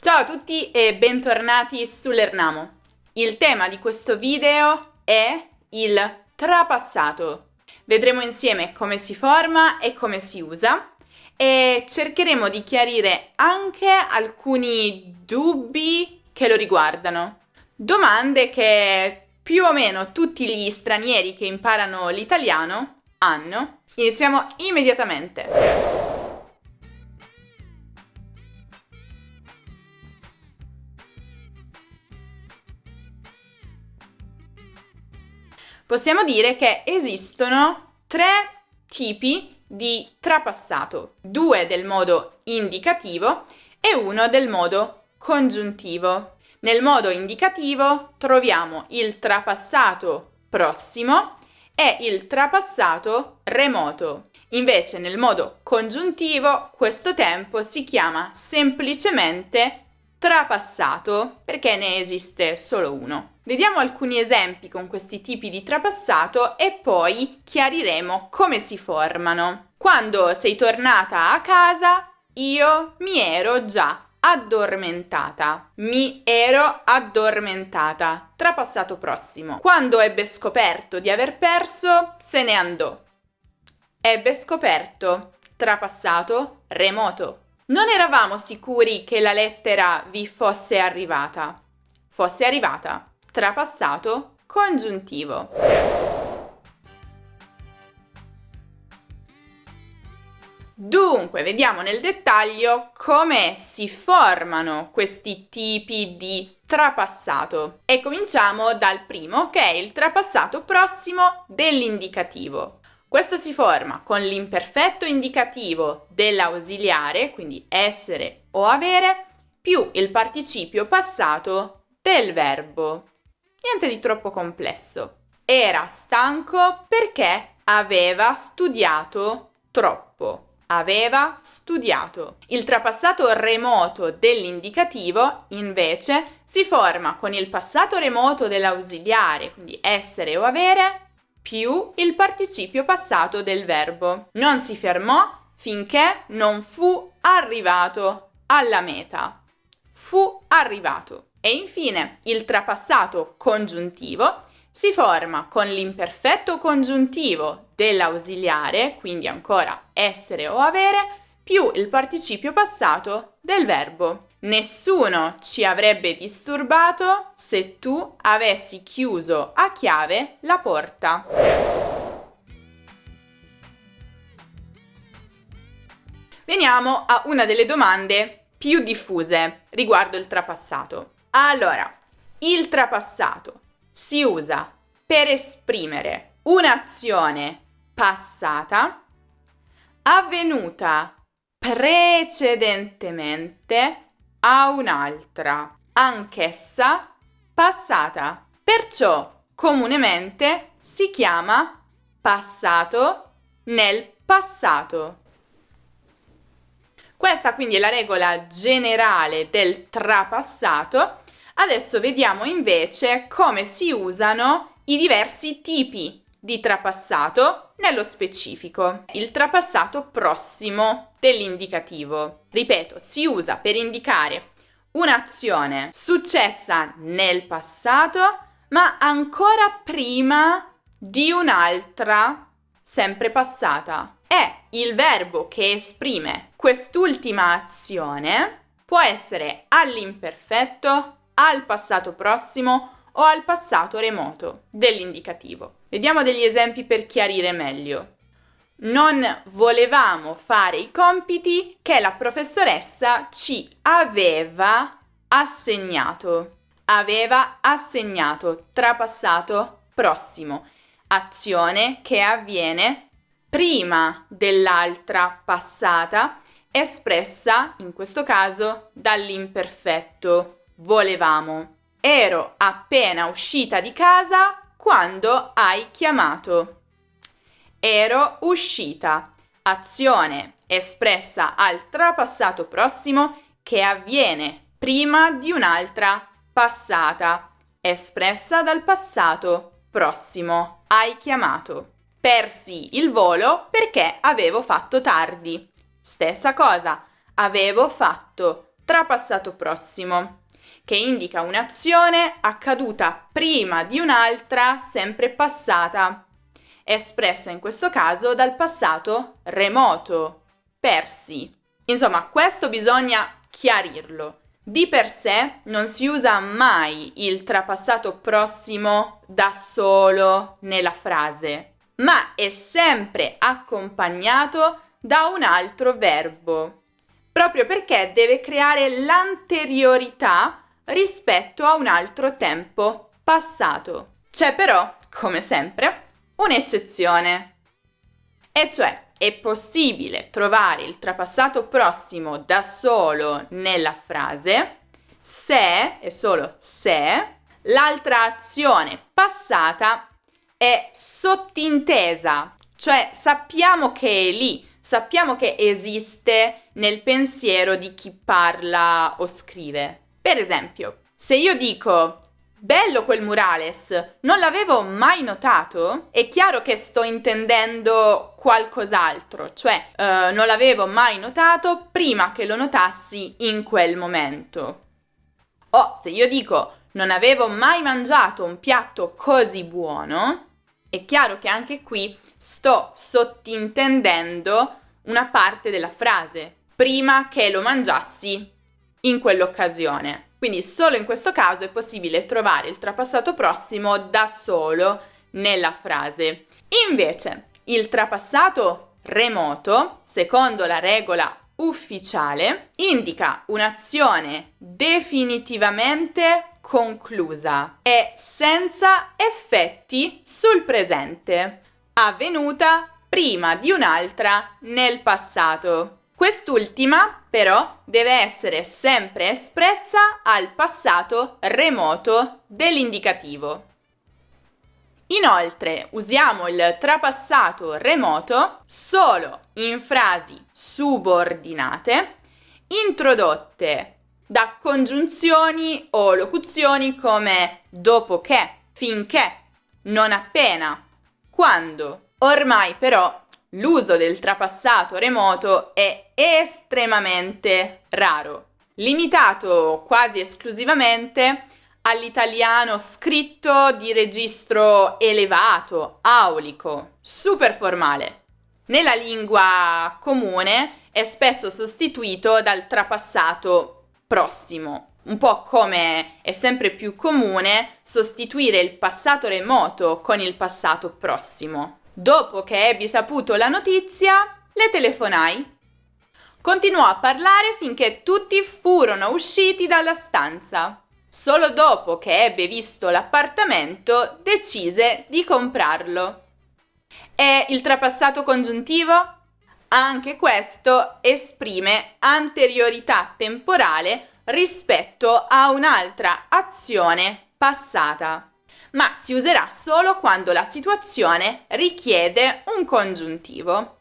Ciao a tutti e bentornati sull'Ernamo. Il tema di questo video è il trapassato. Vedremo insieme come si forma e come si usa e cercheremo di chiarire anche alcuni dubbi che lo riguardano. Domande che più o meno tutti gli stranieri che imparano l'italiano hanno. Iniziamo immediatamente. Possiamo dire che esistono tre tipi di trapassato, due del modo indicativo e uno del modo congiuntivo. Nel modo indicativo troviamo il trapassato prossimo e il trapassato remoto. Invece nel modo congiuntivo questo tempo si chiama semplicemente trapassato perché ne esiste solo uno. Vediamo alcuni esempi con questi tipi di trapassato e poi chiariremo come si formano. Quando sei tornata a casa, io mi ero già addormentata. Mi ero addormentata. Trapassato prossimo. Quando ebbe scoperto di aver perso, se ne andò. Ebbe scoperto. Trapassato remoto. Non eravamo sicuri che la lettera vi fosse arrivata. Fosse arrivata. Trapassato congiuntivo. Dunque, vediamo nel dettaglio come si formano questi tipi di trapassato. E cominciamo dal primo, che è il trapassato prossimo dell'indicativo. Questo si forma con l'imperfetto indicativo dell'ausiliare, quindi essere o avere, più il participio passato del verbo. Niente di troppo complesso. Era stanco perché aveva studiato troppo. Aveva studiato. Il trapassato remoto dell'indicativo, invece, si forma con il passato remoto dell'ausiliare, quindi essere o avere, più il participio passato del verbo. Non si fermò finché non fu arrivato alla meta. Fu arrivato. E infine il trapassato congiuntivo si forma con l'imperfetto congiuntivo dell'ausiliare, quindi ancora essere o avere, più il participio passato del verbo. Nessuno ci avrebbe disturbato se tu avessi chiuso a chiave la porta. Veniamo a una delle domande più diffuse riguardo il trapassato. Allora, il trapassato si usa per esprimere un'azione passata avvenuta precedentemente a un'altra, anch'essa passata. Perciò comunemente si chiama passato nel passato. Questa quindi è la regola generale del trapassato. Adesso vediamo invece come si usano i diversi tipi di trapassato nello specifico. Il trapassato prossimo dell'indicativo. Ripeto, si usa per indicare un'azione successa nel passato, ma ancora prima di un'altra sempre passata. È il verbo che esprime quest'ultima azione può essere all'imperfetto, al passato prossimo o al passato remoto dell'indicativo. Vediamo degli esempi per chiarire meglio. Non volevamo fare i compiti che la professoressa ci aveva assegnato. Aveva assegnato, trapassato prossimo. Azione che avviene prima dell'altra passata, espressa in questo caso dall'imperfetto volevamo. Ero appena uscita di casa quando hai chiamato. Ero uscita. Azione espressa al trapassato prossimo che avviene prima di un'altra passata, espressa dal passato prossimo. Hai chiamato. Persi il volo perché avevo fatto tardi. Stessa cosa, avevo fatto trapassato prossimo, che indica un'azione accaduta prima di un'altra sempre passata, espressa in questo caso dal passato remoto, persi. Insomma, questo bisogna chiarirlo. Di per sé non si usa mai il trapassato prossimo da solo nella frase, ma è sempre accompagnato da un altro verbo, proprio perché deve creare l'anteriorità rispetto a un altro tempo passato. C'è però, come sempre, un'eccezione, e cioè è possibile trovare il trapassato prossimo da solo nella frase se, e solo se, l'altra azione passata è sottintesa, cioè sappiamo che è lì, sappiamo che esiste nel pensiero di chi parla o scrive. Per esempio, se io dico bello quel murales, non l'avevo mai notato, è chiaro che sto intendendo qualcos'altro, cioè non l'avevo mai notato prima che lo notassi in quel momento. O se io dico non avevo mai mangiato un piatto così buono, è chiaro che anche qui sto sottintendendo una parte della frase, prima che lo mangiassi in quell'occasione. Quindi solo in questo caso è possibile trovare il trapassato prossimo da solo nella frase. Invece, il trapassato remoto, secondo la regola ufficiale, indica un'azione definitivamente conclusa e senza effetti sul presente, avvenuta prima di un'altra nel passato. Quest'ultima, però, deve essere sempre espressa al passato remoto dell'indicativo. Inoltre, usiamo il trapassato remoto solo in frasi subordinate introdotte da congiunzioni o locuzioni come dopo che, finché, non appena, quando. Ormai però l'uso del trapassato remoto è estremamente raro, limitato quasi esclusivamente all'italiano scritto di registro elevato, aulico, super formale. Nella lingua comune è spesso sostituito dal trapassato prossimo, un po' come è sempre più comune sostituire il passato remoto con il passato prossimo. Dopo che ebbi saputo la notizia, le telefonai. Continuò a parlare finché tutti furono usciti dalla stanza. Solo dopo che ebbe visto l'appartamento, decise di comprarlo. E il trapassato congiuntivo? Anche questo esprime anteriorità temporale rispetto a un'altra azione passata, ma si userà solo quando la situazione richiede un congiuntivo.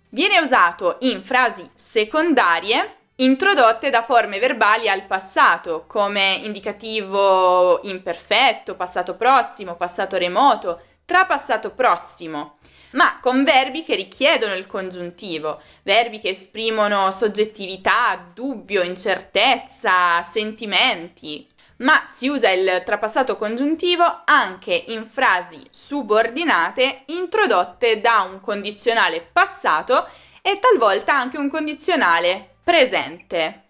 Viene usato in frasi secondarie introdotte da forme verbali al passato, come indicativo imperfetto, passato prossimo, passato remoto, trapassato prossimo, ma con verbi che richiedono il congiuntivo, verbi che esprimono soggettività, dubbio, incertezza, sentimenti. Ma si usa il trapassato congiuntivo anche in frasi subordinate introdotte da un condizionale passato e talvolta anche un condizionale presente.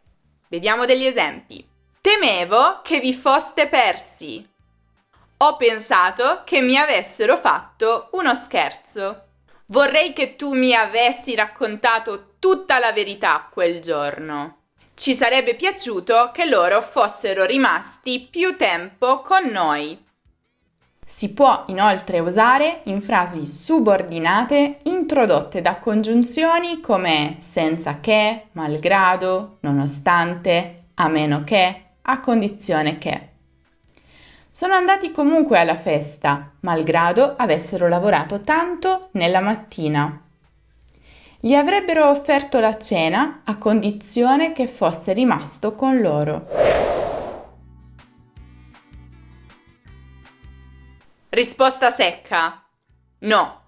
Vediamo degli esempi. Temevo che vi foste persi. Ho pensato che mi avessero fatto uno scherzo. Vorrei che tu mi avessi raccontato tutta la verità quel giorno. Ci sarebbe piaciuto che loro fossero rimasti più tempo con noi. Si può inoltre usare in frasi subordinate introdotte da congiunzioni come senza che, malgrado, nonostante, a meno che, a condizione che. Sono andati comunque alla festa, malgrado avessero lavorato tanto nella mattina. Gli avrebbero offerto la cena a condizione che fosse rimasto con loro. Risposta secca: no.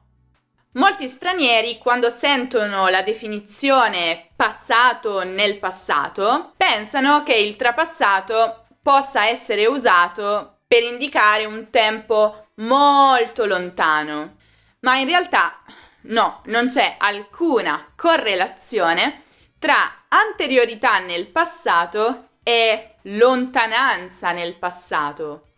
Molti stranieri, quando sentono la definizione passato nel passato, pensano che il trapassato possa essere usato per indicare un tempo molto lontano. Ma in realtà no, non c'è alcuna correlazione tra anteriorità nel passato e lontananza nel passato.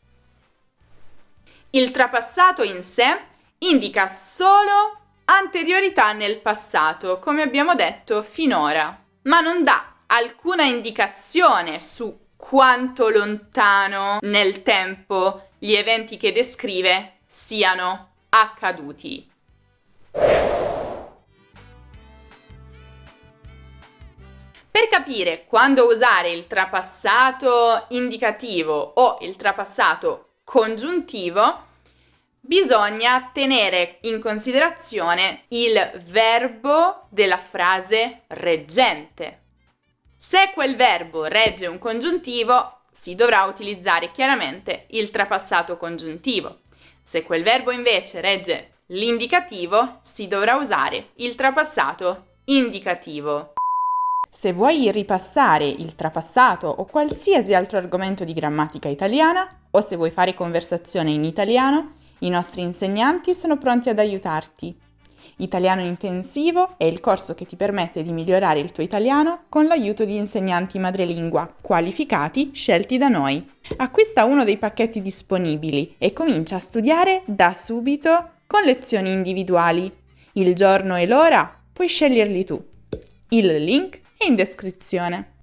Il trapassato in sé indica solo anteriorità nel passato, come abbiamo detto finora, ma non dà alcuna indicazione su quanto lontano nel tempo gli eventi che descrive siano accaduti. Per capire quando usare il trapassato indicativo o il trapassato congiuntivo, bisogna tenere in considerazione il verbo della frase reggente. Se quel verbo regge un congiuntivo, si dovrà utilizzare chiaramente il trapassato congiuntivo. Se quel verbo invece regge l'indicativo, si dovrà usare il trapassato indicativo. Se vuoi ripassare il trapassato o qualsiasi altro argomento di grammatica italiana, o se vuoi fare conversazione in italiano, i nostri insegnanti sono pronti ad aiutarti. Italiano Intensivo è il corso che ti permette di migliorare il tuo italiano con l'aiuto di insegnanti madrelingua qualificati scelti da noi. Acquista uno dei pacchetti disponibili e comincia a studiare da subito con lezioni individuali. Il giorno e l'ora puoi sceglierli tu. Il link è in descrizione.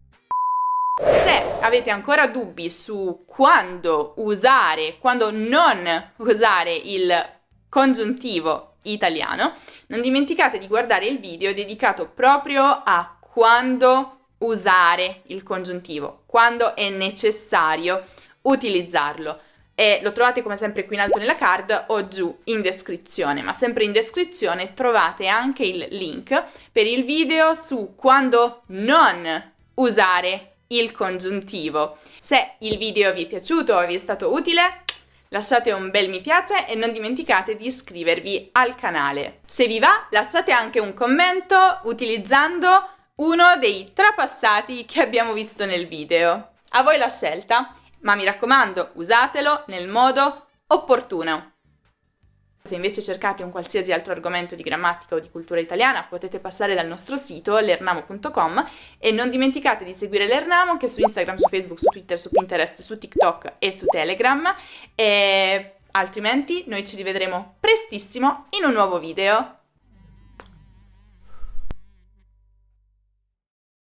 Se avete ancora dubbi su quando non usare il congiuntivo italiano, non dimenticate di guardare il video dedicato proprio a quando usare il congiuntivo, quando è necessario utilizzarlo. E lo trovate come sempre qui in alto nella card o giù in descrizione, ma sempre in descrizione trovate anche il link per il video su quando non usare il congiuntivo. Se il video vi è piaciuto o vi è stato utile, lasciate un bel mi piace e non dimenticate di iscrivervi al canale. Se vi va, lasciate anche un commento utilizzando uno dei trapassati che abbiamo visto nel video. A voi la scelta, ma mi raccomando, usatelo nel modo opportuno. Se invece cercate un qualsiasi altro argomento di grammatica o di cultura italiana, potete passare dal nostro sito lernamo.com e non dimenticate di seguire Lernamo anche su Instagram, su Facebook, su Twitter, su Pinterest, su TikTok e su Telegram. E altrimenti noi ci rivedremo prestissimo in un nuovo video.